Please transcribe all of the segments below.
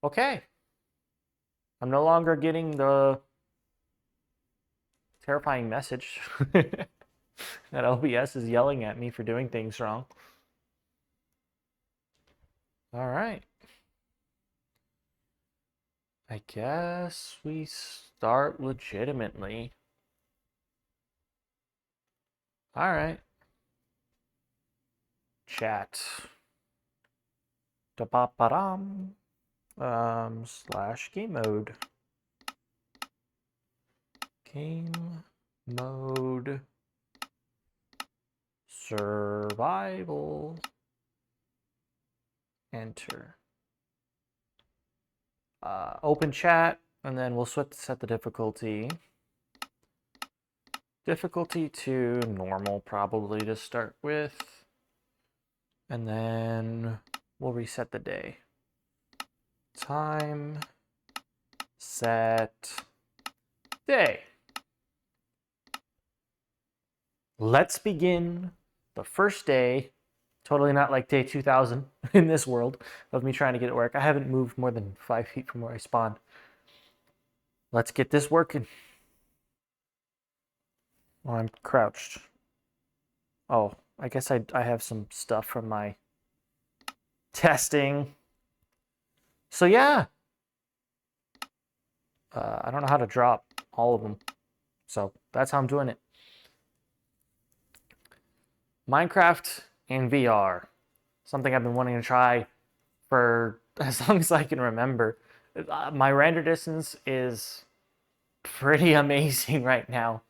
Okay. I'm no longer getting the terrifying message that OBS is yelling at me for doing things wrong. All right. I guess we start legitimately. All right. Chat. Da-ba-ba-dum. Slash game mode. Game mode. Survival. Enter. Open chat, and then we'll set the difficulty. Difficulty to normal, probably, to start with. And then we'll reset the day. Time, set, day. Let's begin the first day. Totally not like day 2000 in this world of me trying to get it work. I haven't moved more than 5 feet from where I spawned. Let's get this working. Oh, I'm crouched. Oh, I guess I have some stuff from my testing. So yeah. I don't know how to drop all of them. So that's how I'm doing it. Minecraft in VR. Something I've been wanting to try for as long as I can remember. My render distance is pretty amazing right now.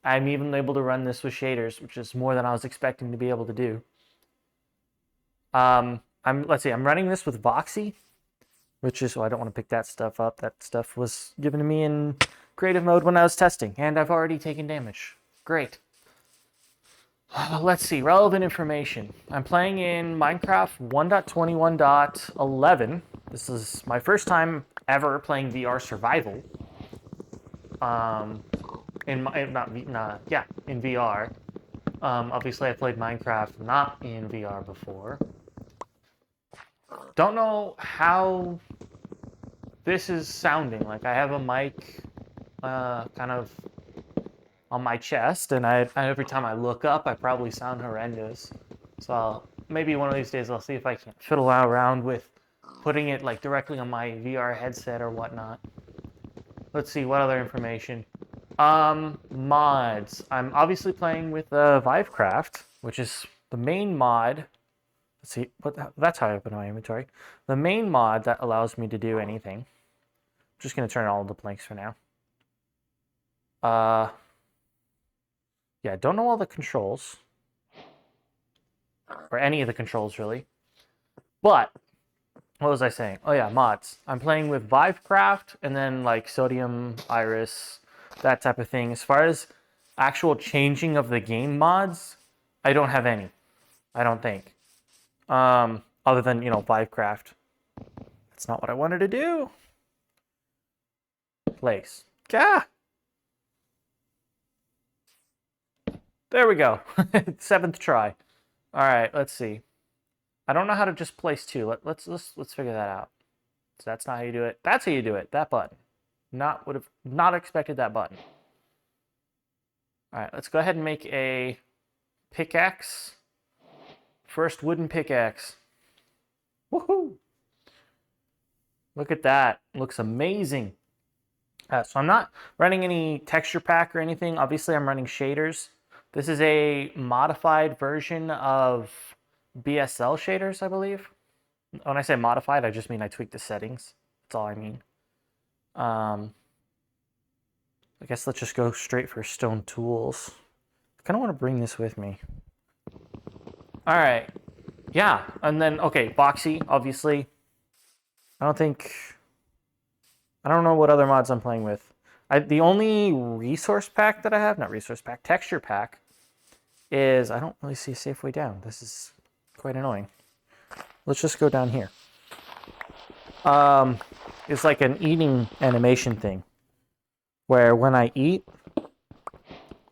I'm even able to run this with shaders, which is more than I was expecting to be able to do. Let's see, I'm running this with Voxy, which is, I don't want to pick that stuff up. That stuff was given to me in creative mode when I was testing, and I've already taken damage. Great. Let's see, relevant information. I'm playing in Minecraft 1.21.11. This is my first time ever playing VR survival. In VR. Obviously, I played Minecraft not in VR before. Don't know how this is sounding. Like, I have a mic kind of on my chest, and every time I look up, I probably sound horrendous. So maybe one of these days I'll see if I can fiddle around with putting it like directly on my VR headset or whatnot. Let's see, what other information? Mods. I'm obviously playing with Vivecraft, which is the main mod. Let's see, that's how I open my inventory. The main mod that allows me to do anything. I'm just gonna turn all the blanks for now. Yeah, don't know all the controls. Or any of the controls, really. But, what was I saying? Oh yeah, mods. I'm playing with Vivecraft, and then like Sodium, Iris, that type of thing. As far as actual changing of the game mods, I don't have any. I don't think. Other than, Vivecraft. That's not what I wanted to do. Place. Gah! There we go. 7th try. All right, let's see. I don't know how to just place two. Let's figure that out. So that's not how you do it. That's how you do it. That button. Would have not expected that button. All right, let's go ahead and make a pickaxe. First wooden pickaxe. Woohoo! Look at that. Looks amazing. So I'm not running any texture pack or anything. Obviously, I'm running shaders. This is a modified version of BSL shaders, I believe. When I say modified, I just mean I tweaked the settings. That's all I mean. I guess let's just go straight for stone tools. I kind of want to bring this with me. All right. Yeah, and then, okay, voxy, obviously. I don't know what other mods I'm playing with. The only resource pack that I have, not resource pack, texture pack, is, I don't really see a safe way down. This is quite annoying. Let's just go down here. It's like an eating animation thing, where when I eat,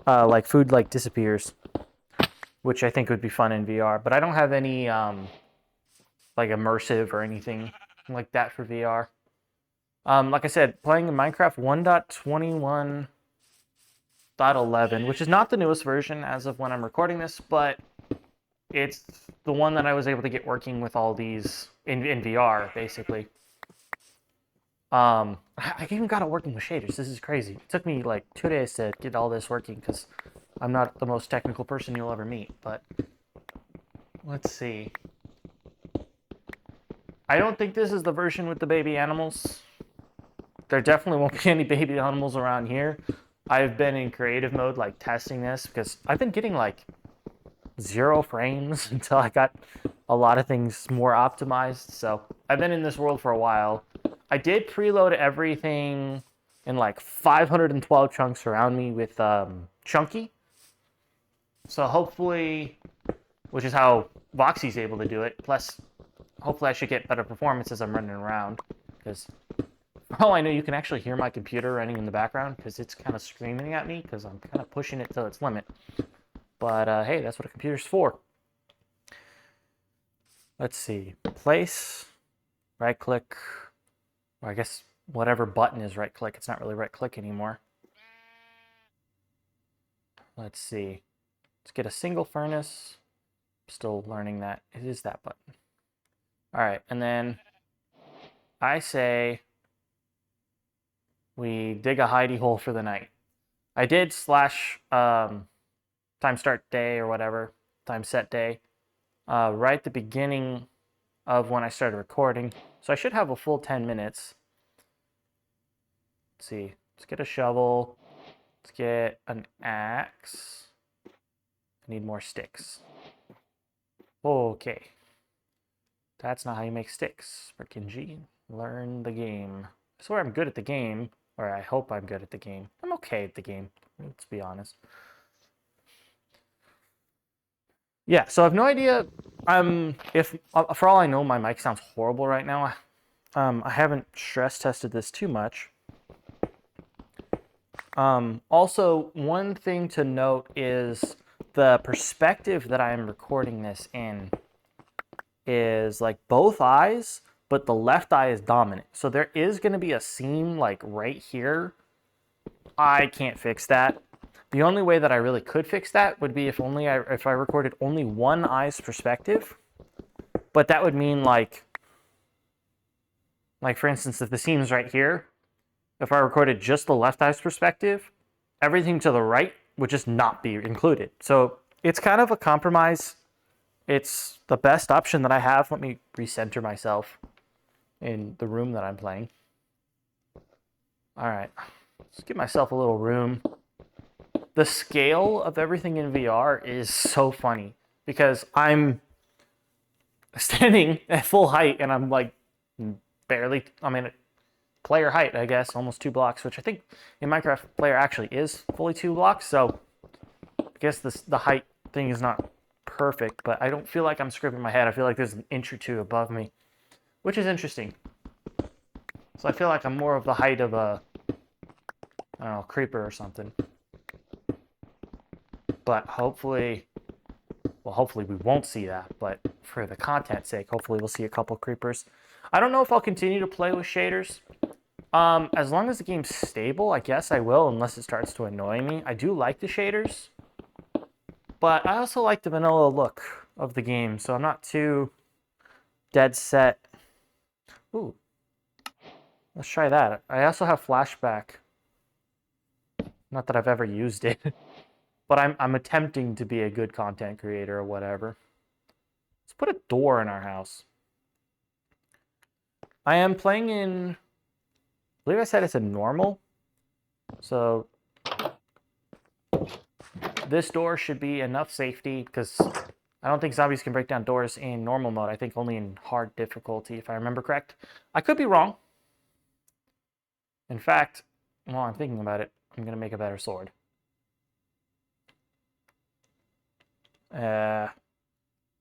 like food like disappears, which I think would be fun in VR. But I don't have any like immersive or anything like that for VR. Like I said, playing in Minecraft 1.21.11, which is not the newest version as of when I'm recording this, but it's the one that I was able to get working with all these in VR, basically. I even got it working with shaders. This is crazy. It took me like 2 days to get all this working because I'm not the most technical person you'll ever meet, but let's see. I don't think this is the version with the baby animals. There definitely won't be any baby animals around here. I've been in creative mode, like testing this, because I've been getting like 0 frames until I got a lot of things more optimized. So I've been in this world for a while. I did preload everything in like 512 chunks around me with Chunky. So hopefully, which is how Voxy's able to do it. Plus, hopefully I should get better performance as I'm running around. Because for all I know, you can actually hear my computer running in the background because it's kind of screaming at me because I'm kind of pushing it to its limit. But hey, that's what a computer's for. Let's see. Place, right click, or I guess whatever button is right click. It's not really right click anymore. Let's see. Let's get a single furnace. Still learning that. It is that button. All right, and then I say we dig a hidey hole for the night. I did slash time start day or whatever, time set day, right at the beginning of when I started recording. So I should have a full 10 minutes. Let's see. Let's get a shovel. Let's get an axe. I need more sticks. Okay. That's not how you make sticks. Frickin' G. Learn the game. I swear I'm good at the game. Or I hope I'm good at the game. I'm okay at the game. Let's be honest. Yeah, so I have no idea if for all I know my mic sounds horrible right now. I haven't stress tested this too much. Also, one thing to note is the perspective that I am recording this in is like both eyes, but the left eye is dominant. So there is going to be a seam like right here. I can't fix that. The only way that I really could fix that would be if I recorded only one eye's perspective. But that would mean like for instance, if the seam is right here, if I recorded just the left eye's perspective, everything to the right would just not be included. So it's kind of a compromise. It's the best option that I have. Let me recenter myself in the room that I'm playing. All right, let's give myself a little room. The scale of everything in VR is so funny because I'm standing at full height and I'm like barely, player height, I guess, almost 2 blocks, which I think in Minecraft player actually is fully 2 blocks. So I guess the height thing is not perfect, but I don't feel like I'm scraping my head. I feel like there's an inch or two above me, which is interesting. So I feel like I'm more of the height of a, I don't know, creeper or something. But hopefully we won't see that. But for the content's sake, hopefully we'll see a couple creepers. I don't know if I'll continue to play with shaders. As long as the game's stable, I guess I will, unless it starts to annoy me. I do like the shaders, but I also like the vanilla look of the game, so I'm not too dead set. Ooh, let's try that. I also have flashback. Not that I've ever used it. But I'm attempting to be a good content creator or whatever. Let's put a door in our house. I am playing in, I believe I said it's a normal. So this door should be enough safety because I don't think zombies can break down doors in normal mode. I think only in hard difficulty, if I remember correct. I could be wrong. In fact, while I'm thinking about it, I'm going to make a better sword. You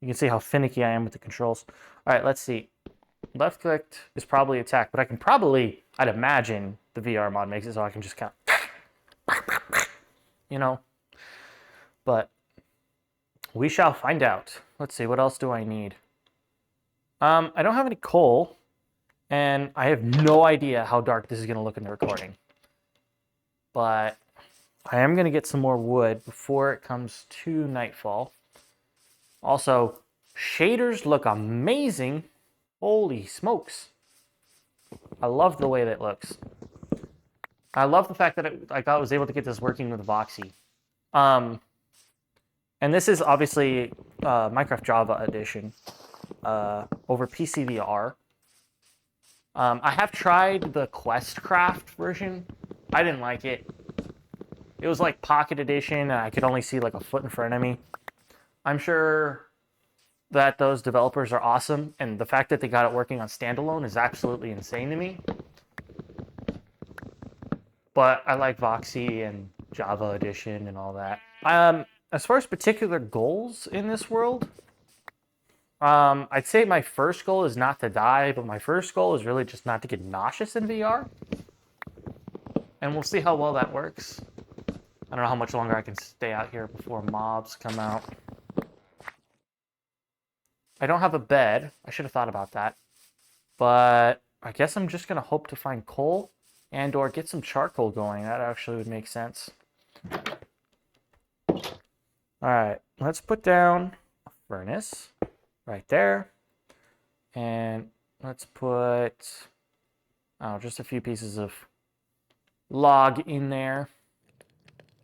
can see how finicky I am with the controls. All right, let's see. Left clicked is probably attack, but I can probably, I'd imagine the VR mod makes it so I can just kind of, you know. But we shall find out. Let's see, what else do I need? I don't have any coal. And I have no idea how dark this is going to look in the recording. But I am going to get some more wood before it comes to nightfall. Also, shaders look amazing. Holy smokes. I love the way that looks. I love the fact that I was able to get this working with voxy. And this is obviously Minecraft Java edition over PCVR. I have tried the Questcraft version. I didn't like it. It was like Pocket Edition, and I could only see like a foot in front of me. I'm sure that those developers are awesome, and the fact that they got it working on standalone is absolutely insane to me. But I like Voxy and Java Edition and all that. As far as particular goals in this world, I'd say my first goal is not to die, but my first goal is really just not to get nauseous in VR. And we'll see how well that works. I don't know how much longer I can stay out here before mobs come out. I don't have a bed. I should have thought about that. But I guess I'm just going to hope to find coal and or get some charcoal going. That actually would make sense. All right, let's put down a furnace right there. And let's put, just a few pieces of log in there.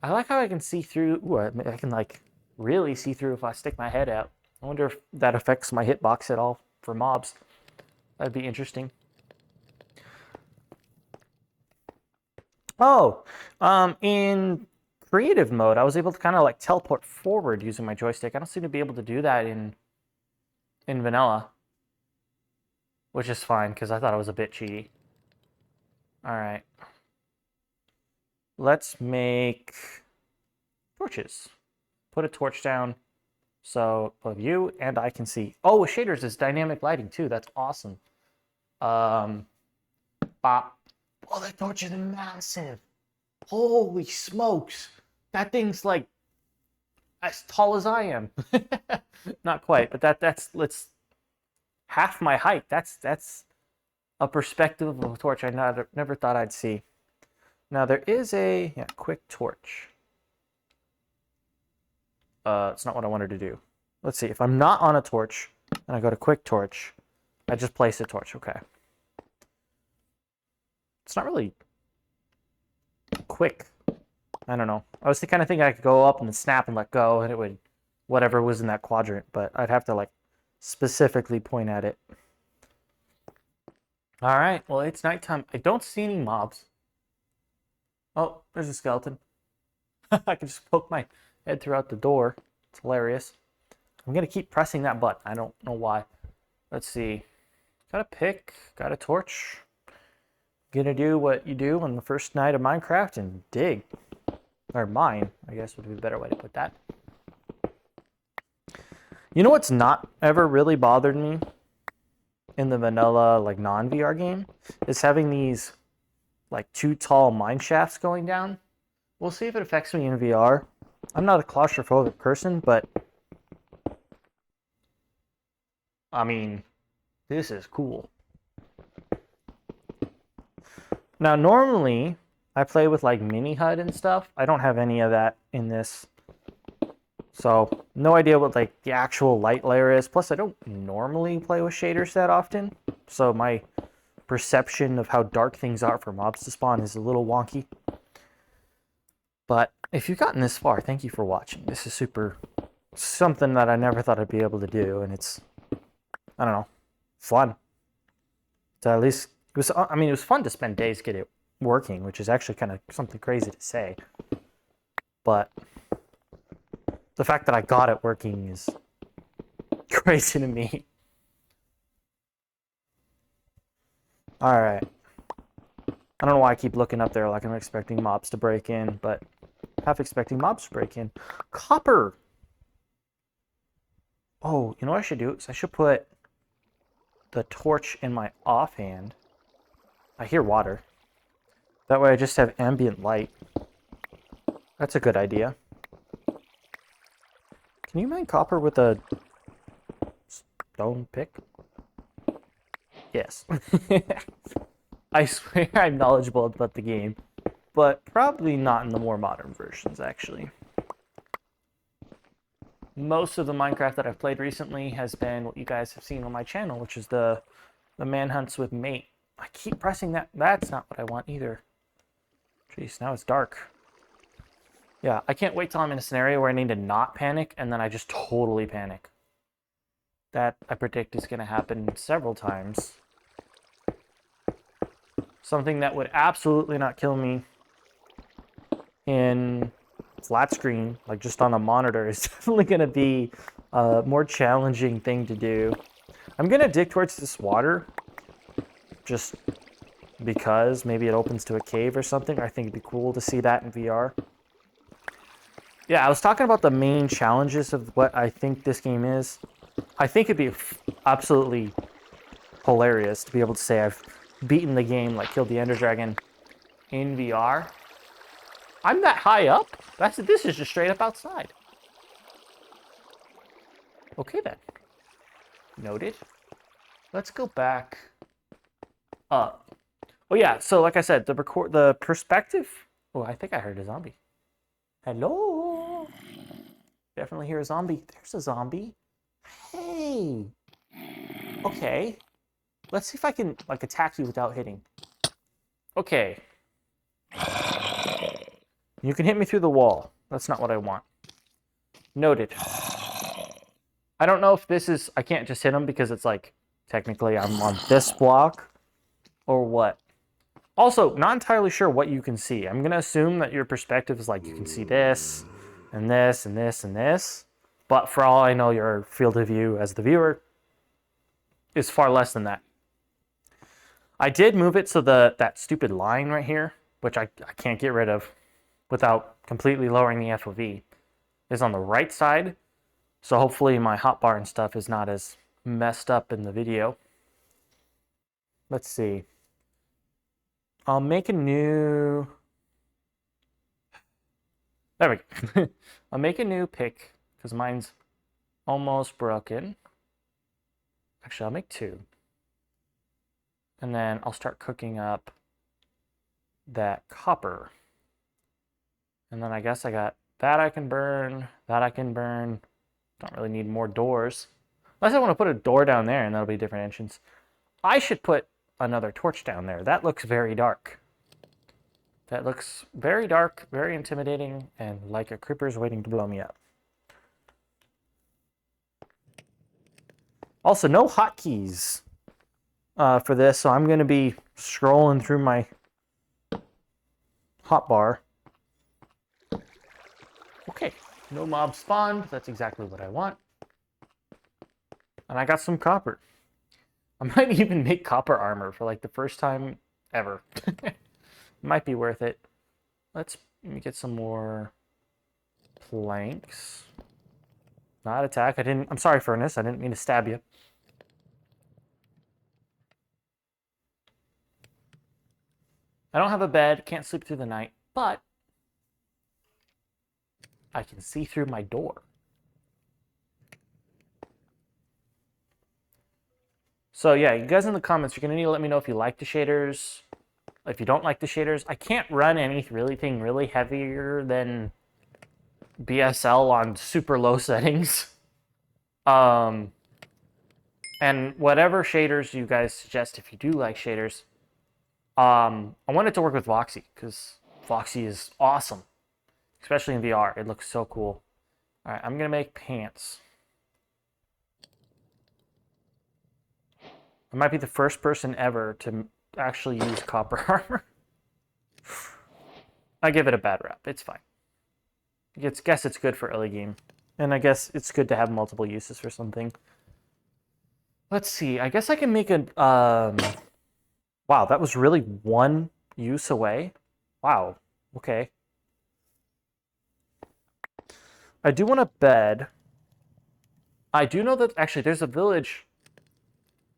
I like how I can see through. Ooh, I can like really see through if I stick my head out. I wonder if that affects my hitbox at all for mobs. That'd be interesting. Oh, in creative mode, I was able to kind of like teleport forward using my joystick. I don't seem to be able to do that in vanilla, which is fine because I thought it was a bit cheaty. All right. Let's make torches. Put a torch down so both you and I can see. Oh, with shaders is dynamic lighting too. That's awesome. Bop. Oh, that torch is massive. Holy smokes. That thing's like as tall as I am. Not quite, but that's half my height. That's a perspective of a torch I never thought I'd see. Now there is a quick torch. It's not what I wanted to do. Let's see. If I'm not on a torch and I go to quick torch, I just place a torch. Okay. It's not really quick. I don't know. I was the kind of thing I could go up and then snap and let go, and it would whatever was in that quadrant. But I'd have to like specifically point at it. All right. Well, it's nighttime. I don't see any mobs. Oh, there's a skeleton. I can just poke my head throughout the door. It's hilarious. I'm going to keep pressing that button. I don't know why. Let's see. Got a pick. Got a torch. Gonna do what you do on the first night of Minecraft and dig. Or mine, I guess would be a better way to put that. You know what's not ever really bothered me in the vanilla, like non-VR game? Is having these like two tall mine shafts going down. We'll see if it affects me in VR. I'm not a claustrophobic person, but I mean, this is cool. Now, normally I play with like mini HUD and stuff. I don't have any of that in this. So, no idea what like the actual light layer is. Plus, I don't normally play with shaders that often. So, my perception of how dark things are for mobs to spawn is a little wonky. But if you've gotten this far, thank you for watching. This is something that I never thought I'd be able to do, and it's, I don't know, fun. So at least, it was fun to spend days get it working, which is actually kind of something crazy to say. But the fact that I got it working is crazy to me. All right. I don't know why I keep looking up there like I'm expecting mobs to break in, but half expecting mobs to break in. Copper! Oh, you know what I should do? I should put the torch in my offhand. I hear water. That way I just have ambient light. That's a good idea. Can you mine copper with a stone pick? Yes. I swear I'm knowledgeable about the game, but probably not in the more modern versions, actually. Most of the Minecraft that I've played recently has been what you guys have seen on my channel, which is the manhunts with mate. I keep pressing that. That's not what I want either. Jeez, now it's dark. Yeah, I can't wait till I'm in a scenario where I need to not panic, and then I just totally panic. That, I predict, is going to happen several times. Something that would absolutely not kill me in flat screen, like just on a monitor, is definitely going to be a more challenging thing to do. I'm going to dig towards this water, just because maybe it opens to a cave or something. I think it'd be cool to see that in VR. Yeah, I was talking about the main challenges of what I think this game is. I think it'd be absolutely hilarious to be able to say I've beaten the game, like killed the Ender Dragon in VR. I'm that high up? This is just straight up outside. Okay then. Noted. Let's go back up. Oh yeah, so like I said, the perspective. Oh, I think I heard a zombie. Hello. Definitely hear a zombie. There's a zombie. Hey. Okay. Let's see if I can like attack you without hitting. Okay. You can hit me through the wall. That's not what I want. Noted. I don't know if this is... I can't just hit him because it's like... Technically, I'm on this block. Or what. Also, not entirely sure what you can see. I'm going to assume that your perspective is like you can see this, and this, and this, and this. But for all I know, your field of view as the viewer is far less than that. I did move it so that stupid line right here, which I can't get rid of without completely lowering the FOV, is on the right side. So hopefully my hotbar and stuff is not as messed up in the video. Let's see. I'll make a new... There we go. I'll make a new pick because mine's almost broken. Actually, I'll make two. And then I'll start cooking up that copper. And then I guess I got that I can burn, that I can burn. Don't really need more doors. Unless I want to put a door down there and that'll be a different entrance. I should put another torch down there. That looks very dark. That looks very dark, very intimidating, and like a creeper's waiting to blow me up. Also, no hotkeys for this, so I'm going to be scrolling through my hotbar. Okay, no mob spawned. That's exactly what I want. And I got some copper. I might even make copper armor for like the first time ever. Might be worth it. Let me get some more planks. Not attack. I'm sorry, Furnace. I didn't mean to stab you. I don't have a bed. Can't sleep through the night. But I can see through my door. So yeah, you guys in the comments, you're going to need to let me know if you like the shaders. If you don't like the shaders, I can't run anything really heavier than BSL on super low settings. And whatever shaders you guys suggest, if you do like shaders, I want it to work with voxy because voxy is awesome, especially in VR. It looks so cool. All right, I'm gonna make pants. I might be the first person ever to actually use copper armor. I give it a bad rap. It's fine. I guess it's good for early game. And I guess it's good to have multiple uses for something. Let's see. I guess I can make a... Wow, that was really one use away. Wow. Okay. I do want a bed. I do know that... Actually, there's a village...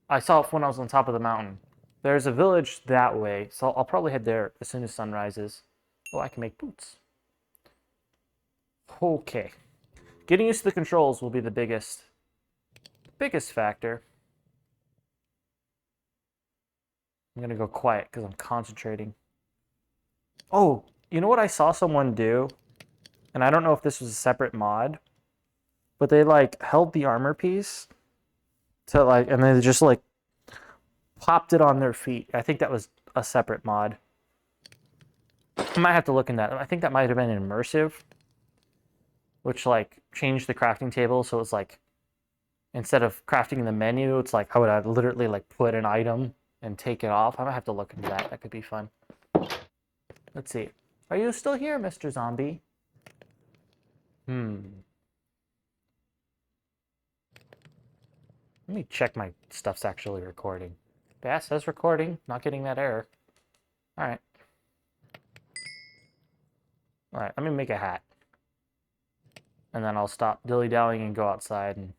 I saw it when I was on top of the mountain. There's a village that way, so I'll probably head there as soon as sun rises. Oh, I can make boots. Okay. Getting used to the controls will be the biggest factor. I'm gonna go quiet because I'm concentrating. Oh, you know what I saw someone do? And I don't know if this was a separate mod, but they like held the armor piece to like, and then they just like popped it on their feet. I think that was a separate mod. I might have to look in that. I think that might have been immersive, which like changed the crafting table. So it's like, instead of crafting in the menu, it's like, how would I literally like put an item and take it off? I might have to look into that. That could be fun. Let's see. Are you still here, Mr. Zombie? Let me check my stuff's actually recording. Yeah, it says recording. Not getting that error. All right. All right, let me make a hat. And then I'll stop dilly-dallying and go outside and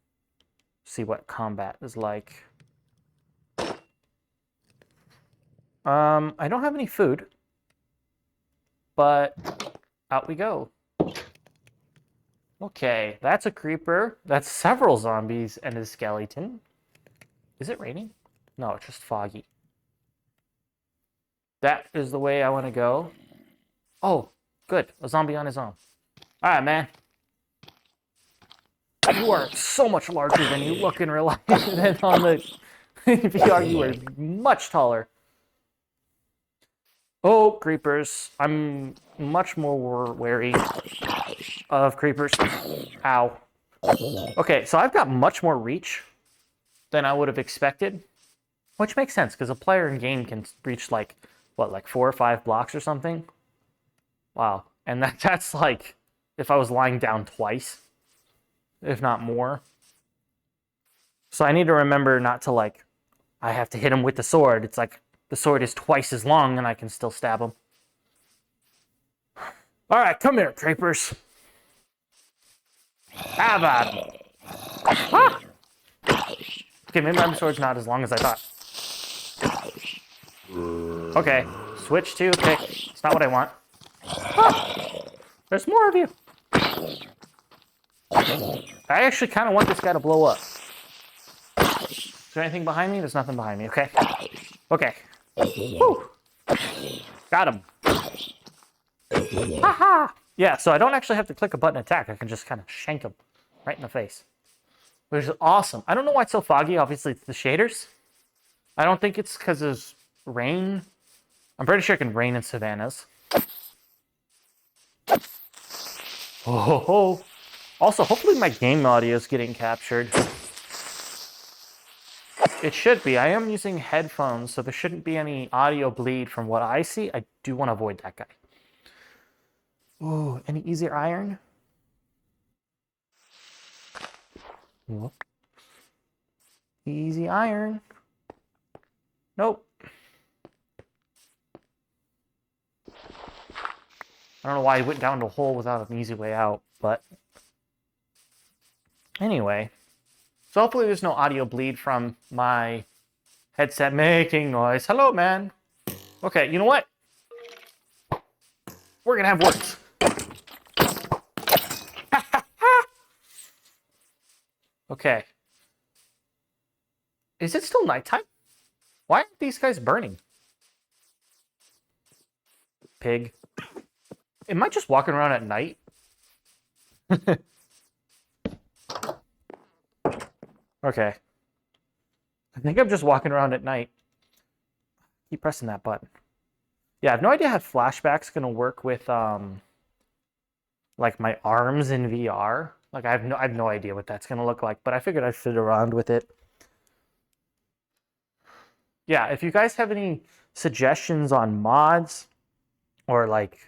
see what combat is like. I don't have any food, but out we go. Okay, that's a creeper. That's several zombies and a skeleton. Is it raining? No, it's just foggy. That is the way I want to go. Oh, good. A zombie on his own. All right, man. You are so much larger than you look in real life. Than on the VR, you are much taller. Oh, creepers. I'm much more wary of creepers. Ow. Okay, so I've got much more reach than I would have expected, which makes sense because a player in game can reach like, what, like 4 or 5 blocks or something? Wow. And that's like if I was lying down twice, if not more. So I need to remember not to like, I have to hit him with the sword. It's like the sword is twice as long and I can still stab him. All right, come here, creepers. How about it? Ah! Okay, maybe my sword's not as long as I thought. Okay, switch to pick. It's not what I want. Ah! There's more of you. I actually kind of want this guy to blow up. Is there anything behind me? There's nothing behind me. Okay. Okay. Woo. Got him. Haha. Yeah, so I don't actually have to click a button attack. I can just kind of shank him right in the face, which is awesome. I don't know why it's so foggy. Obviously, it's the shaders. I don't think it's because of rain. I'm pretty sure it can rain in savannas. Oh, ho, ho. Also, hopefully my game audio is getting captured. It should be. I am using headphones, so there shouldn't be any audio bleed from what I see. I do want to avoid that guy. Ooh, any easier iron? Whoop. Easy iron. Nope. I don't know why he went down the hole without an easy way out, but anyway. So hopefully there's no audio bleed from my headset making noise. Hello, man. Okay, you know what? We're gonna have words. Okay. Is it still nighttime? Why aren't these guys burning? Pig. Am I just walking around at night? Okay. I think I'm just walking around at night. Keep pressing that button. Yeah, I have no idea how flashback's gonna work with like my arms in VR. Like I have no idea what that's gonna look like, but I figured I'd fit around with it. Yeah, if you guys have any suggestions on mods or like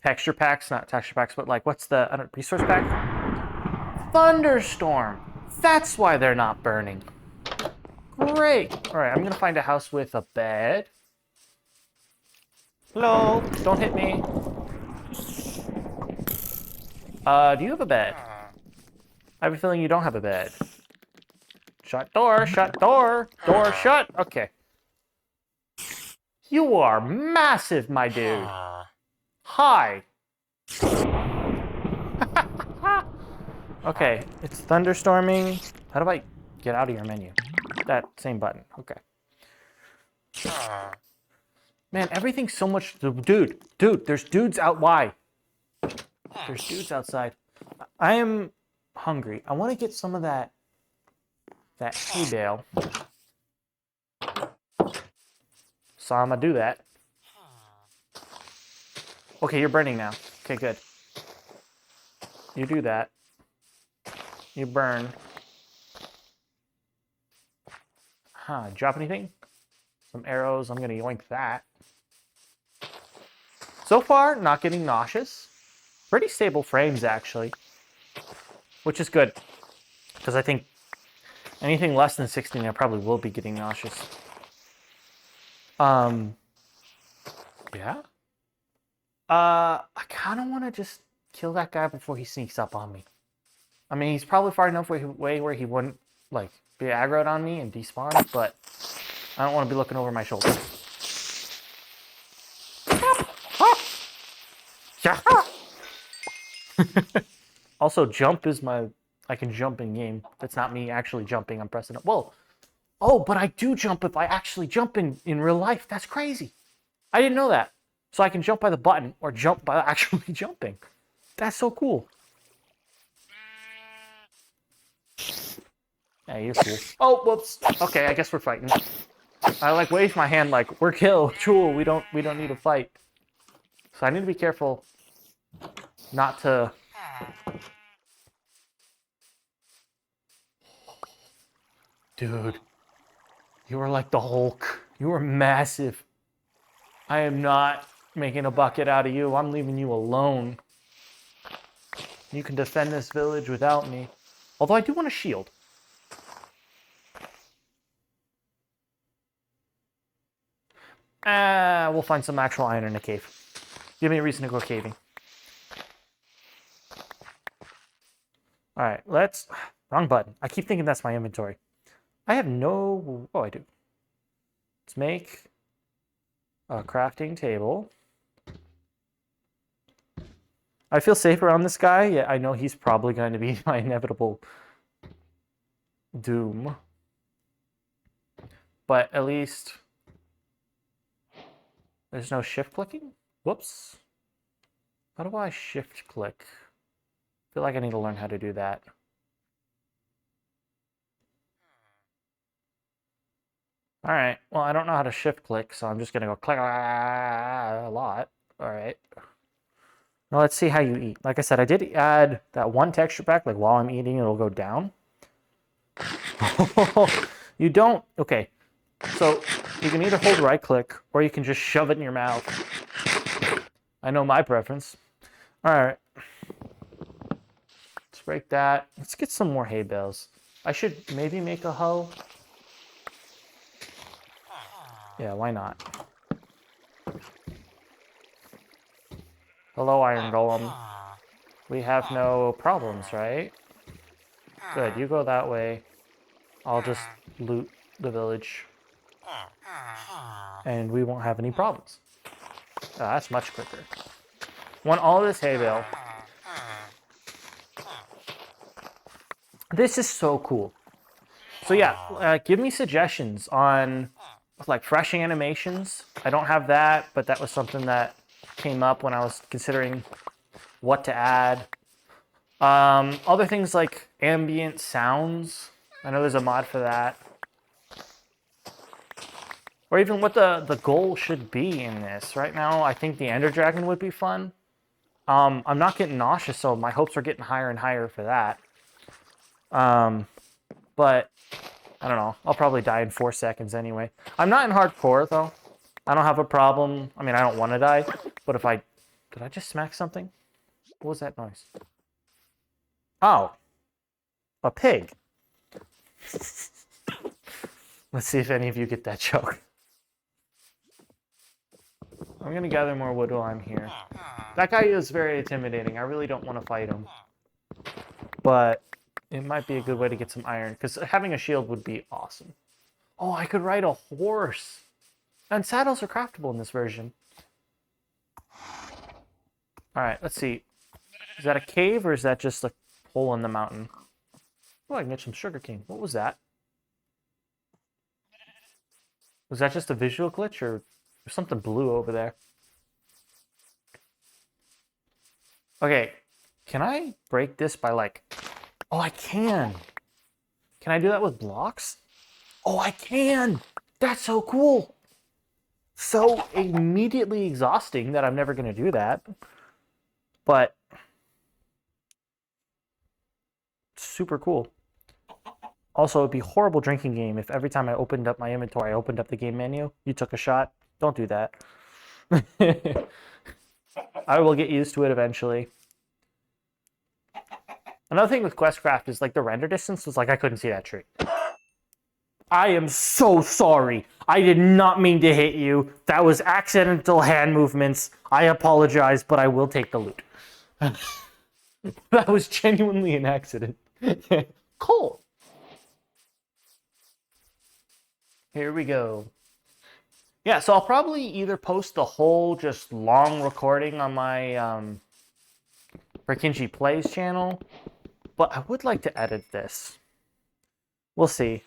texture packs, not texture packs, but like what's the resource pack? Thunderstorm. That's why they're not burning. Great. All right, I'm gonna find a house with a bed. Hello, don't hit me. Do you have a bed? I have a feeling you don't have a bed. Shut door, shut door, door shut. Okay. You are massive, my dude. Hi. Okay, it's thunderstorming. How do I get out of your menu? That same button. Okay. Man, everything's so much... Dude, there's dudes out. Why? There's dudes outside. I am hungry. I want to get some of that hay bale. So I'm going to do that. Okay, you're burning now. Okay, good. You do that. You burn. Huh, drop anything? Some arrows. I'm going to yoink that. So far, not getting nauseous. Pretty stable frames, actually. Which is good. Because I think anything less than 16, I probably will be getting nauseous. Yeah? I kind of want to just kill that guy before he sneaks up on me. I mean, he's probably far enough away where he wouldn't, like, be aggroed on me and despawn, but I don't want to be looking over my shoulder. Yeah. Also, jump is my... I can jump in game. That's not me actually jumping. I'm pressing it. Whoa. Oh, but I do jump if I actually jump in real life. That's crazy. I didn't know that. So I can jump by the button or jump by actually jumping. That's so cool. Yeah, you're cool. Oh, whoops. Okay, I guess we're fighting. I like wave my hand like we're killed. Cool. We don't need to fight. So I need to be careful not to. Dude, you are like the Hulk. You are massive. I am not making a bucket out of you. I'm leaving you alone. You can defend this village without me. Although I do want a shield. We'll find some actual iron in a cave. Give me a reason to go caving. Alright, let's... Wrong button. I keep thinking that's my inventory. I have no... Oh, I do. Let's make a crafting table. I feel safer on this guy. Yeah, I know he's probably going to be my inevitable doom. But at least... There's no shift clicking? Whoops. How do I shift click? I feel like I need to learn how to do that. Alright, well, I don't know how to shift click, so I'm just going to go click a lot. Alright. Now let's see how you eat. Like I said, I did add that one texture pack, like while I'm eating, it'll go down. You don't... Okay. So, you can either hold right click, or you can just shove it in your mouth. I know my preference. Alright. Let's break that. Let's get some more hay bales. I should maybe make a hoe. Yeah, why not? Hello, Iron Golem. We have no problems, right? Good, you go that way. I'll just loot the village. And we won't have any problems. Oh, that's much quicker. Want all this hay bale. This is so cool. So yeah, give me suggestions on like freshing animations. I don't have that, but that was something that came up when I was considering what to add. Other things like ambient sounds. I know there's a mod for that. Or even what the goal should be in this. Right now, I think the Ender Dragon would be fun. I'm not getting nauseous, so my hopes are getting higher and higher for that. But, I don't know. I'll probably die in 4 seconds anyway. I'm not in hardcore, though. I don't have a problem. I mean, I don't want to die. But if I... Did I just smack something? What was that noise? Oh. A pig. Let's see if any of you get that joke. I'm going to gather more wood while I'm here. That guy is very intimidating. I really don't want to fight him. But it might be a good way to get some iron. Because having a shield would be awesome. Oh, I could ride a horse. And saddles are craftable in this version. Alright, let's see. Is that a cave or is that just a hole in the mountain? Oh, I can get some sugarcane. What was that? Was that just a visual glitch, or there's something blue over there? Okay, can I break this by like... Oh, I can. Can I do that with blocks? Oh, I can. That's so cool. So immediately exhausting that I'm never going to do that. But super cool. Also, it'd be a horrible drinking game if every time I opened up my inventory, I opened up the game menu, you took a shot. Don't do that. I will get used to it eventually. Another thing with Questcraft is like the render distance was like I couldn't see that tree. I am so sorry. I did not mean to hit you. That was accidental hand movements. I apologize, but I will take the loot. That was genuinely an accident. Cool. Here we go. Yeah, so I'll probably either post the whole just long recording on my Rikinji Plays channel, but I would like to edit this. We'll see.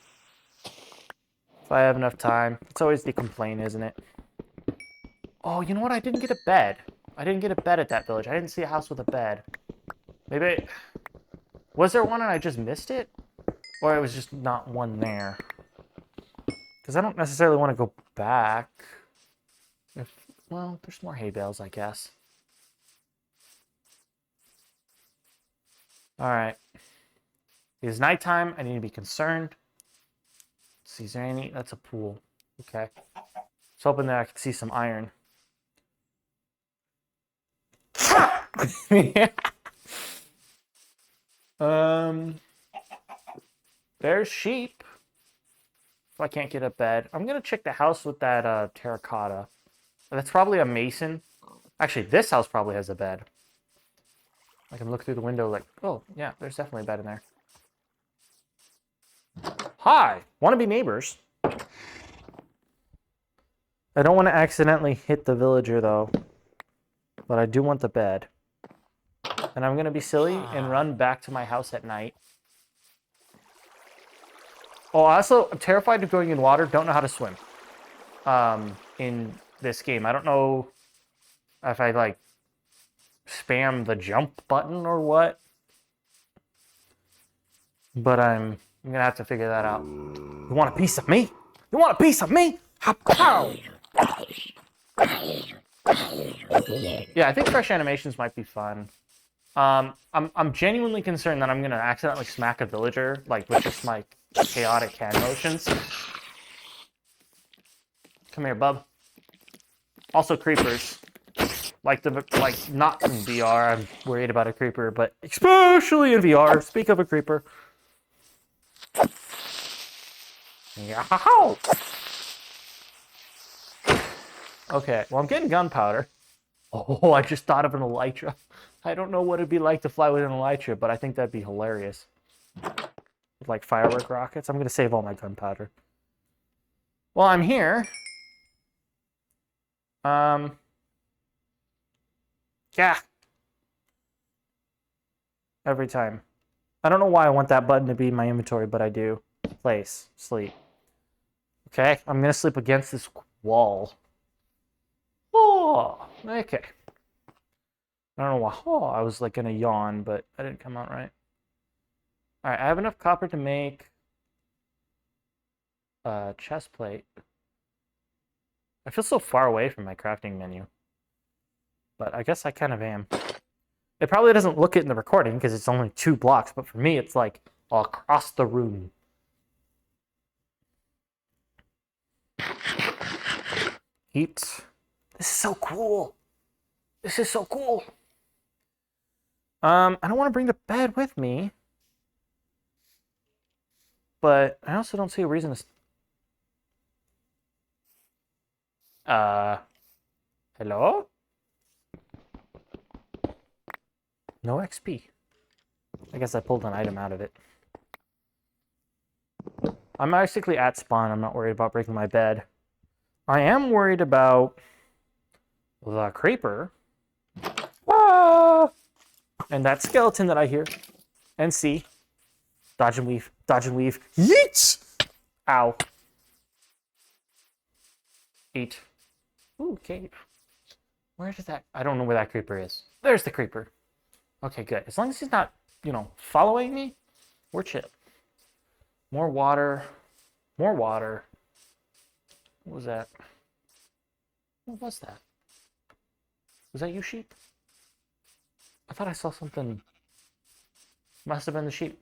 If I have enough time. It's always the complaint, isn't it? Oh, you know what? I didn't get a bed. I didn't get a bed at that village. I didn't see a house with a bed. Maybe... Was there one and I just missed it? Or it was just not one there? Because I don't necessarily want to go back. Well, there's more hay bales, I guess. Alright. It is nighttime. I need to be concerned. Let's see, is there any... That's a pool. Okay. I was hoping that I could see some iron. There's sheep. If I can't get a bed. I'm going to check the house with that terracotta. That's probably a mason. Actually, this house probably has a bed. I can look through the window like, oh, yeah, there's definitely a bed in there. Hi! Want to be neighbors? I don't want to accidentally hit the villager, though. But I do want the bed. And I'm going to be silly and run back to my house at night. Oh, also, I'm terrified of going in water. Don't know how to swim. In this game. I don't know if I, like, spam the jump button or what. But I'm going to have to figure that out. You want a piece of me? You want a piece of me? How? Yeah, I think fresh animations might be fun. I'm genuinely concerned that I'm going to accidentally smack a villager, like, with just my chaotic hand motions. Come here, bub. Also, creepers. Like, not in VR, I'm worried about a creeper, but especially in VR. Speak of a creeper. Yow! Okay, well, I'm getting gunpowder. Oh, I just thought of an elytra. I don't know what it'd be like to fly with an elytra, but I think that'd be hilarious. With, like, firework rockets. I'm going to save all my gunpowder. Well, I'm here. Yeah. Every time. I don't know why I want that button to be in my inventory, but I do. Place. Sleep. Okay, I'm going to sleep against this wall. Oh, okay. I don't know why. Oh, I was like going to yawn, but that didn't come out right. All right, I have enough copper to make a chest plate. I feel so far away from my crafting menu. But I guess I kind of am. It probably doesn't look it in the recording because it's only 2 blocks, but for me, it's like all across the room. Heat. This is so cool. This is so cool. I don't want to bring the bed with me. But I also don't see a reason to... Hello? No XP. I guess I pulled an item out of it. I'm basically at spawn. I'm not worried about breaking my bed. I am worried about the creeper. Ah! And that skeleton that I hear and see. Dodge and weave. Dodge and weave. Yeet! Ow. 8. Ooh, cave. Where did that... I don't know where that creeper is. There's the creeper. Okay, good. As long as he's not, you know, following me, we're chill. More water. More water. What was that? What was that? Was that you, sheep? I thought I saw something. Must have been the sheep.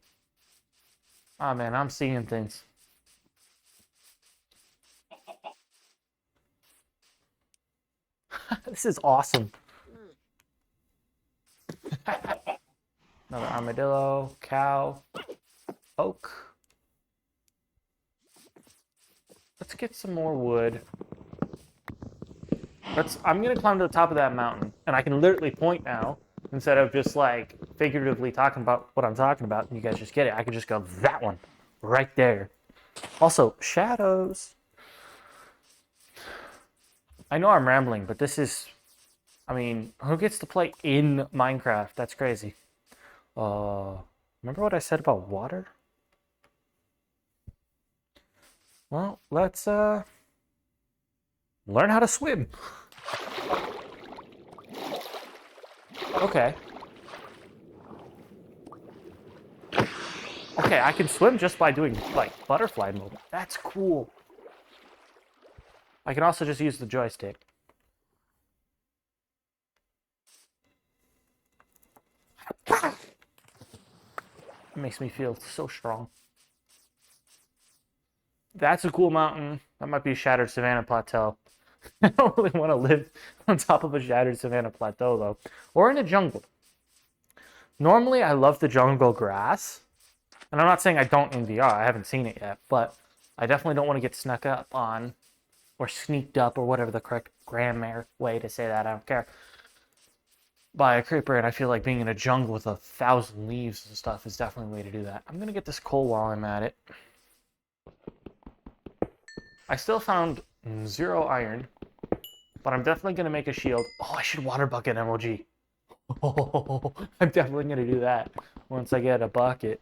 Ah, man, I'm seeing things. This is awesome. Another armadillo, cow, oak. Let's get some more wood. I'm gonna climb to the top of that mountain, and I can literally point now instead of just like figuratively talking about what I'm talking about, and you guys just get it. I can just go that one, right there. Also, shadows. I know I'm rambling, but this is, I mean, who gets to play in Minecraft? That's crazy. Remember what I said about water? Well, let's learn how to swim. Okay. Okay, I can swim just by doing, like, butterfly mode. That's cool. I can also just use the joystick. It makes me feel so strong. That's a cool mountain. That might be a shattered savanna plateau. I don't really want to live on top of a shattered savanna plateau, though. Or in a jungle. Normally, I love the jungle grass. And I'm not saying I don't in VR. I haven't seen it yet. But I definitely don't want to get snuck up on or sneaked up or whatever the correct grammar way to say that. I don't care. By a creeper, and I feel like being in a jungle with 1,000 leaves and stuff is definitely a way to do that. I'm going to get this coal while I'm at it. I still found 0 iron, but I'm definitely going to make a shield. Oh, I should water bucket MOG. Oh, I'm definitely going to do that once I get a bucket.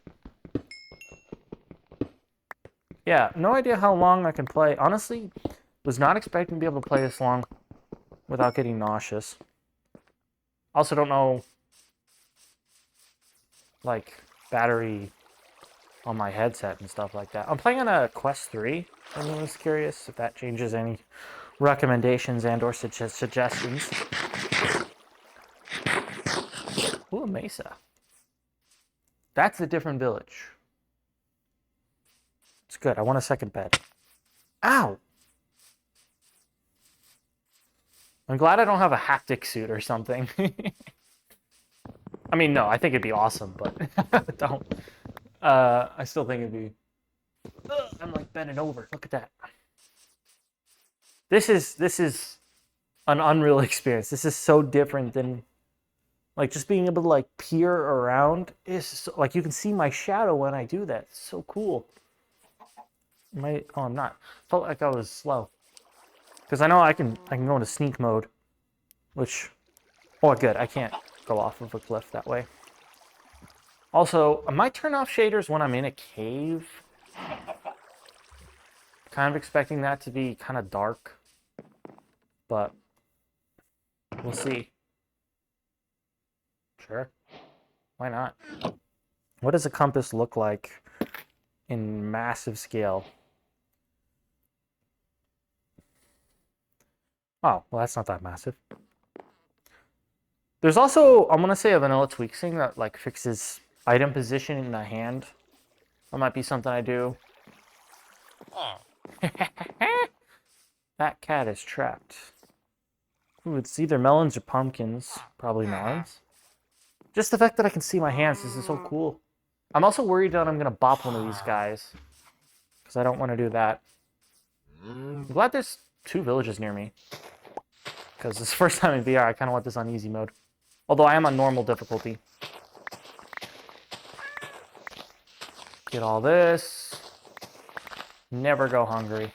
Yeah, no idea how long I can play. Honestly, was not expecting to be able to play this long without getting nauseous. Also don't know, like, battery on my headset and stuff like that. I'm playing on a Quest 3. If anyone's curious if that changes any recommendations and or suggestions. Ooh, a mesa. That's a different village. It's good. I want a second bed. Ow! I'm glad I don't have a haptic suit or something. I mean, no, I think it'd be awesome, but don't. I still think it'd be... Ugh, I'm like bending over. Look at that. This is an unreal experience. This is so different than... Like, just being able to, like, peer around is... So, like, you can see my shadow when I do that. It's so cool. Oh, I'm not. Felt like I was slow. Because I know I can go into sneak mode. Which... Oh, good. I can't go off of a cliff that way. Also, I might turn off shaders when I'm in a cave. Kind of expecting that to be kind of dark. But we'll see. Sure. Why not? What does a compass look like in massive scale? Oh, well, that's not that massive. There's also, I'm going to say, a vanilla tweak thing that, like, fixes item position in the hand. That might be something I do. That cat is trapped. Ooh, it's either melons or pumpkins. Probably melons. Just the fact that I can see my hands, this is so cool. I'm also worried that I'm going to bop one of these guys. Because I don't want to do that. I'm glad there's 2 villages near me. Because this is the first time in VR, I kind of want this on easy mode. Although I am on normal difficulty. Get all this. Never go hungry.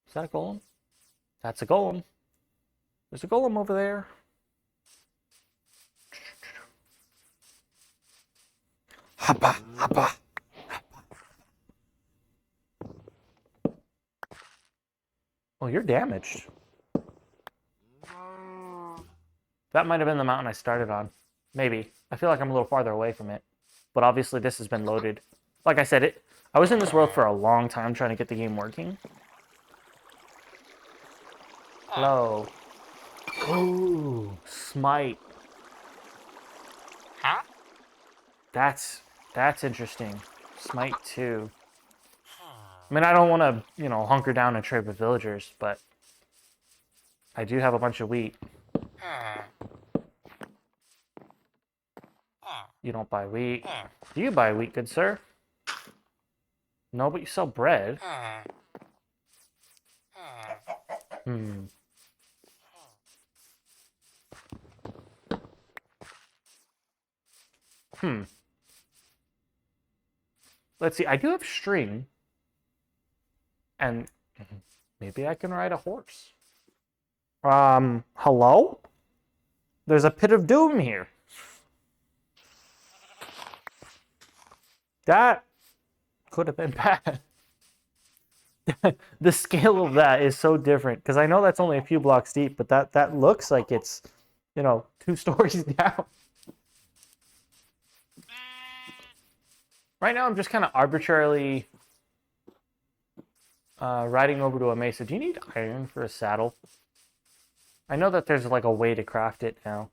Is that a golem? That's a golem. There's a golem over there. Hoppa, hoppa. Oh, you're damaged. That might have been the mountain I started on. Maybe. I feel like I'm a little farther away from it. But obviously this has been loaded. Like I said, I was in this world for a long time trying to get the game working. Hello. Ooh, smite. Huh? That's interesting. Smite 2. I mean, I don't want to, hunker down and trade with villagers, but I do have a bunch of wheat. You don't buy wheat. Do you buy wheat, good sir? No, but you sell bread. Hmm. Let's see. I do have string. And maybe I can ride a horse. Hello? There's a pit of doom here. That could have been bad. The scale of that is so different because I know that's only a few blocks deep, but that looks like it's, 2 stories down. Right now, I'm just kind of arbitrarily riding over to a mesa. Do you need iron for a saddle? I know that there's like a way to craft it now.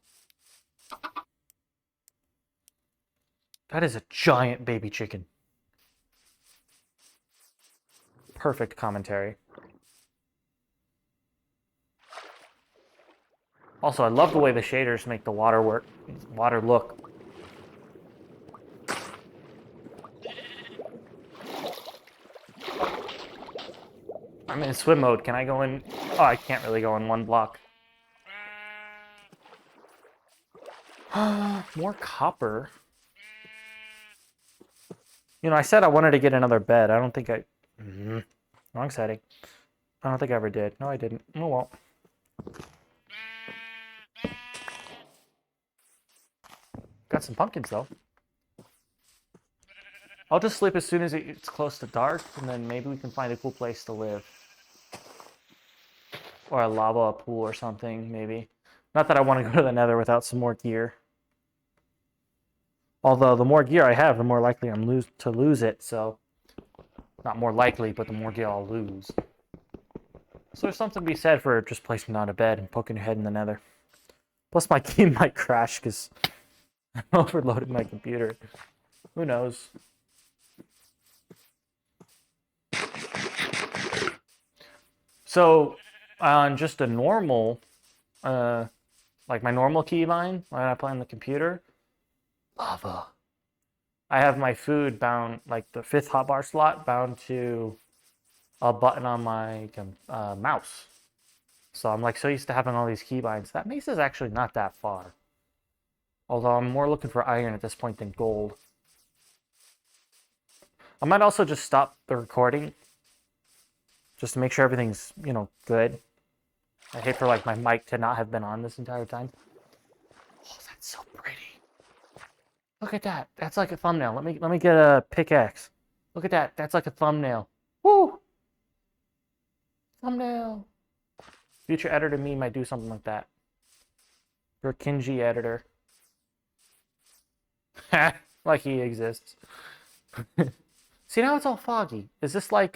That is a giant baby chicken. Perfect commentary. Also, I love the way the shaders make the water look. I'm in swim mode. Can I go in? Oh, I can't really go in one block. More copper. I said I wanted to get another bed. I don't think I... Wrong setting. I don't think I ever did. No, I didn't. Oh, well. Got some pumpkins, though. I'll just sleep as soon as it's close to dark, and then maybe we can find a cool place to live. Or a lava pool or something, maybe. Not that I want to go to the nether without some more gear. Although, the more gear I have, the more likely I'm to lose it, so... Not more likely, but the more gear I'll lose. So there's something to be said for just placing down a bed and poking your head in the nether. Plus my game might crash because I overloaded my computer. Who knows? So on just a normal, like my normal keybind, when I play on the computer, lava. I have my food bound, like the 5th hotbar slot, bound to a button on my mouse. So I'm like so used to having all these keybinds. That mesa is actually not that far. Although I'm more looking for iron at this point than gold. I might also just stop the recording. Just to make sure everything's, good. I hate for like my mic to not have been on this entire time. Oh, that's so pretty. Look at that. That's like a thumbnail. Let me get a pickaxe. Look at that. That's like a thumbnail. Woo! Thumbnail. Future editor me might do something like that. For Kinji editor. Like he exists. See, now it's all foggy. Is this like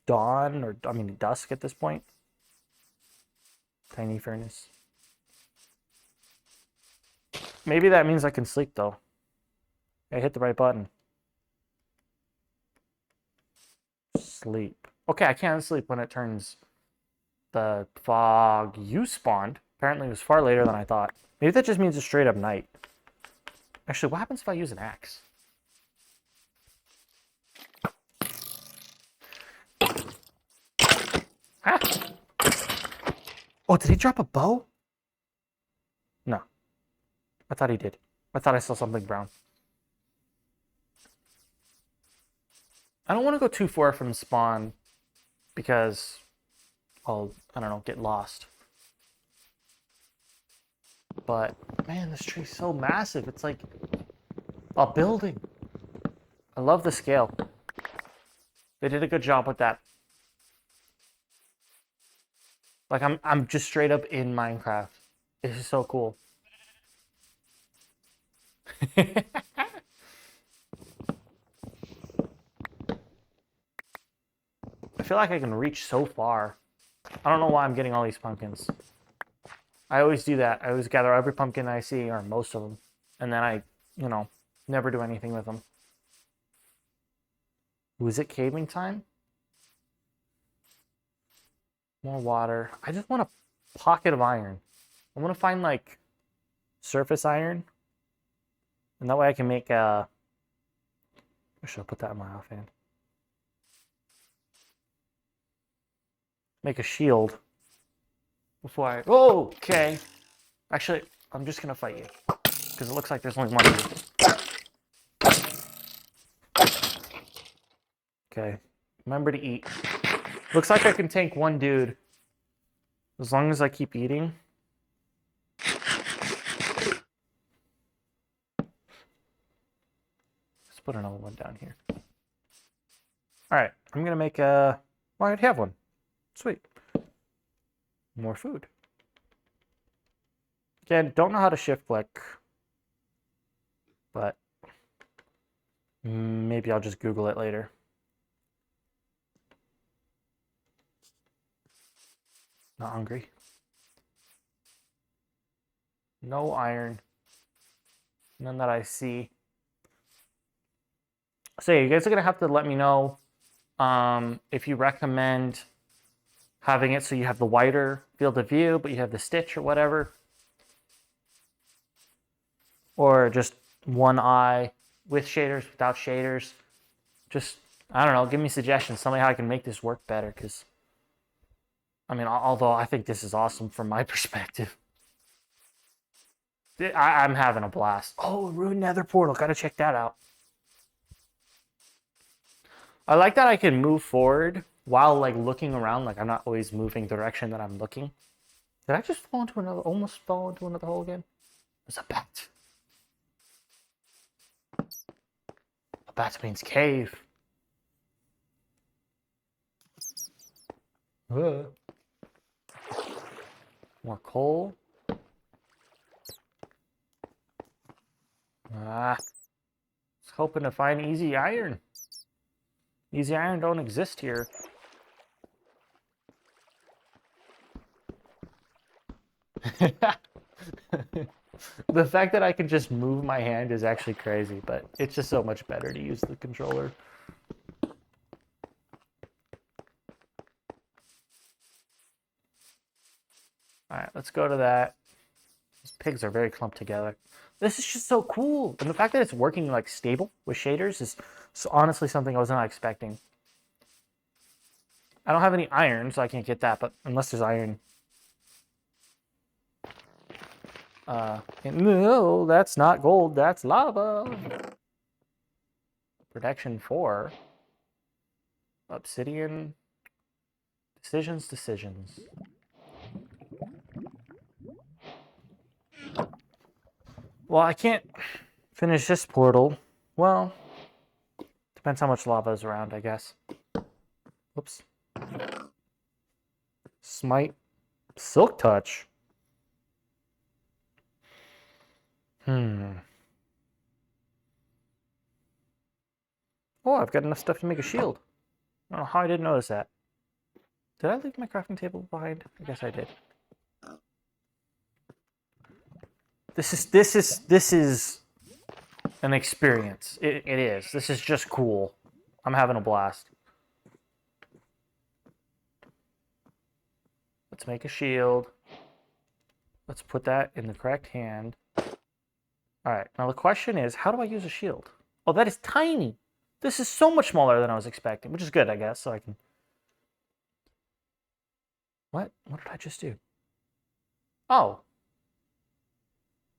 dawn or, dusk at this point? Tiny furnace. Maybe that means I can sleep, though. I hit the right button. Sleep. Okay, I can't sleep when it turns the fog you spawned. Apparently it was far later than I thought. Maybe that just means a straight up night. Actually, what happens if I use an axe? Ah! Oh, did he drop a bow? No. I thought he did. I thought I saw something brown. I don't want to go too far from spawn because I'll, I don't know, get lost. But, man, this tree's so massive. It's like a building. I love the scale. They did a good job with that. Like I'm just straight up in Minecraft. This is so cool. I feel like I can reach so far. I don't know why I'm getting all these pumpkins. I always do that. I always gather every pumpkin I see, or most of them, and then I, never do anything with them. Ooh, is it caving time? More water. I just want a pocket of iron. I want to find like surface iron, and that way I can make a. Or should I put that in my offhand? Make a shield before I. Oh, okay. Actually, I'm just gonna fight you because it looks like there's only one of you. Okay. Remember to eat. Looks like I can tank one dude as long as I keep eating. Let's put another one down here. All right, I'm gonna make a. Well, I already have one. Sweet. More food. Again, don't know how to shift click, but maybe I'll just Google it later. Not hungry. No iron. None that I see. So yeah, you guys are gonna have to let me know if you recommend having it so you have the wider field of view, but you have the stitch or whatever. Or just one eye with shaders, without shaders. Just, I don't know, give me suggestions. Tell me how I can make this work better, because, I mean, although I think this is awesome from my perspective. I'm having a blast. Oh, Ruined Nether Portal. Gotta check that out. I like that I can move forward while, like, looking around. Like, I'm not always moving the direction that I'm looking. Did I just fall into another, almost fall into another hole again? There's a bat. A bat means cave. More coal. I was hoping to find easy iron. Easy iron don't exist here. The fact that I can just move my hand is actually crazy, but it's just so much better to use the controller. Alright, let's go to that. These pigs are very clumped together. This is just so cool. And the fact that it's working like stable with shaders is honestly something I was not expecting. I don't have any iron, so I can't get that, but unless there's iron. No, that's not gold, that's lava. Protection 4. Obsidian. Decisions. Well, I can't finish this portal. Well, depends how much lava is around, I guess. Whoops. Smite. Silk Touch. Oh, I've got enough stuff to make a shield. I don't know how I didn't notice that. Did I leave my crafting table behind? I guess I did. This is an experience. It is. This is just cool. I'm having a blast. Let's make a shield. Let's put that in the correct hand. All right. Now the question is, how do I use a shield? Oh, that is tiny. This is so much smaller than I was expecting, which is good, I guess, so I can... What? What did I just do? Oh.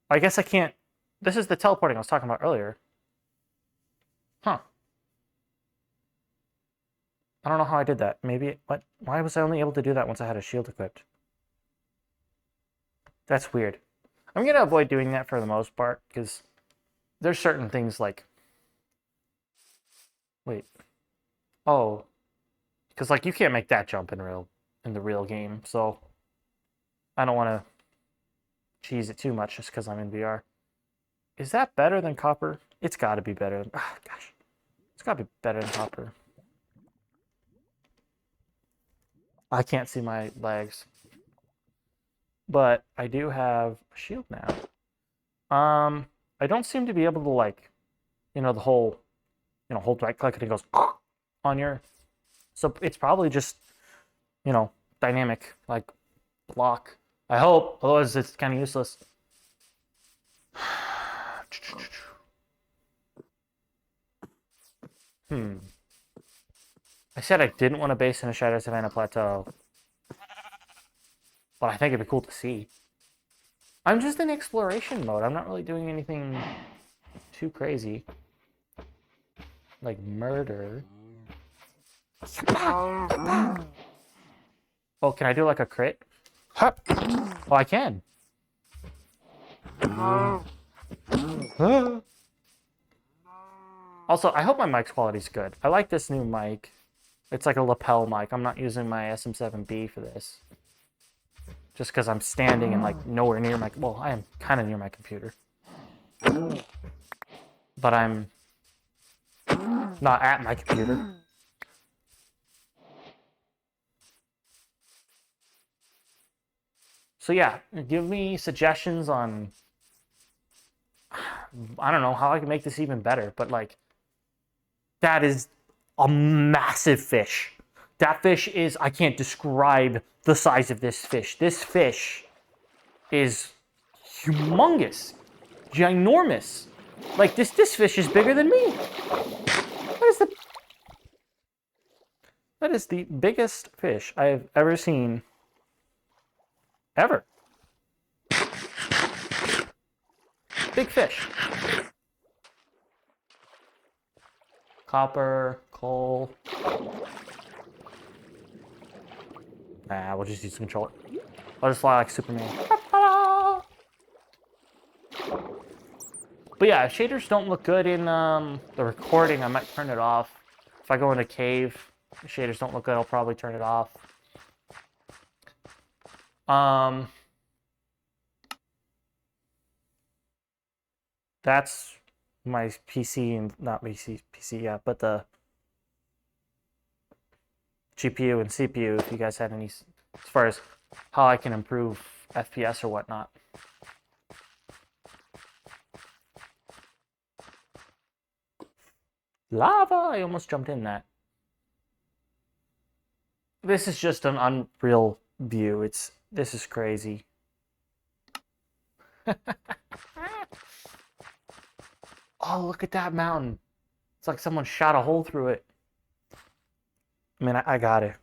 I guess I can't... This is the teleporting I was talking about earlier. Huh. I don't know how I did that. Maybe... What? Why was I only able to do that once I had a shield equipped? That's weird. I'm going to avoid doing that for the most part, because there's certain things like... Wait. Oh. Because, like, you can't make that jump in the real game, so I don't want to cheese it too much just because I'm in VR. Is that better than copper? It's got to be better. Oh, gosh. It's got to be better than copper. I can't see my legs. But I do have a shield now. I don't seem to be able to, like, you know, the whole, you know, hold right click and it goes on your... So it's probably just, you know, dynamic, like, block. I hope, otherwise it's kind of useless. I said I didn't want to base in a Shadow Savannah Plateau. But I think it'd be cool to see. I'm just in exploration mode. I'm not really doing anything too crazy. Like murder. Oh, can I do like a crit? Oh, I can. Also, I hope my mic's quality is good. I like this new mic. It's like a lapel mic. I'm not using my SM7B for this. Just because I'm standing and like nowhere near my... Well, I am kind of near my computer. But I'm not at my computer. So yeah, give me suggestions on... I don't know how I can make this even better, but like... That is a massive fish. That fish is... I can't describe the size of this fish. This fish is humongous. Ginormous. Like, this fish is bigger than me. That is the biggest fish I have ever seen. Ever. Big fish. Copper, coal. Nah, we'll just use the controller. I'll just fly like Superman. But yeah, if shaders don't look good in the recording, I might turn it off. If I go in a cave, the shaders don't look good, I'll probably turn it off. That's my PC and not PC, yeah, but the GPU and CPU, if you guys had any, as far as how I can improve FPS or whatnot. Lava! I almost jumped in that. This is just an unreal view. This is crazy. Oh, look at that mountain. It's like someone shot a hole through it. I mean, I got it.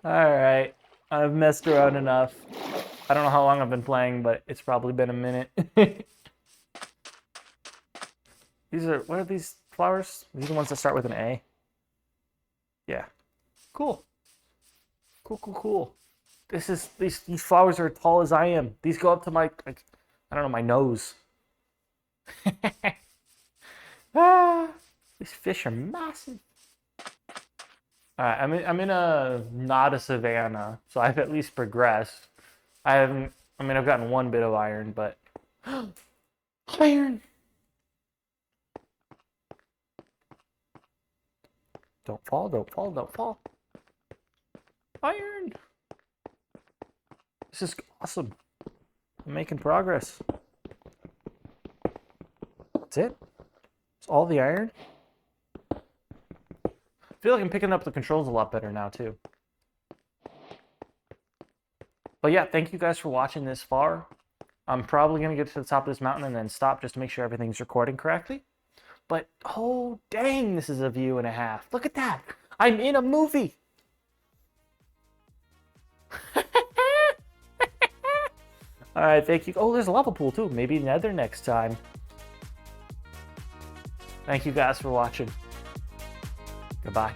Alright, I've messed around enough. I don't know how long I've been playing, but it's probably been a minute. What are these flowers? These are the ones that start with an A? Yeah. Cool. Cool. These flowers are as tall as I am. These go up to my, like, I don't know, my nose. These fish are massive. Alright, I'm in not a savanna, so I've at least progressed. I've gotten one bit of iron, but iron. Don't fall. Iron. This is awesome. I'm making progress. That's it. It's all the iron. I feel like I'm picking up the controls a lot better now, too. But yeah, thank you guys for watching this far. I'm probably going to get to the top of this mountain and then stop just to make sure everything's recording correctly. But, oh, dang, this is a view and a half. Look at that. I'm in a movie. All right, thank you. Oh, there's a lava pool, too. Maybe nether next time. Thank you guys for watching. Goodbye.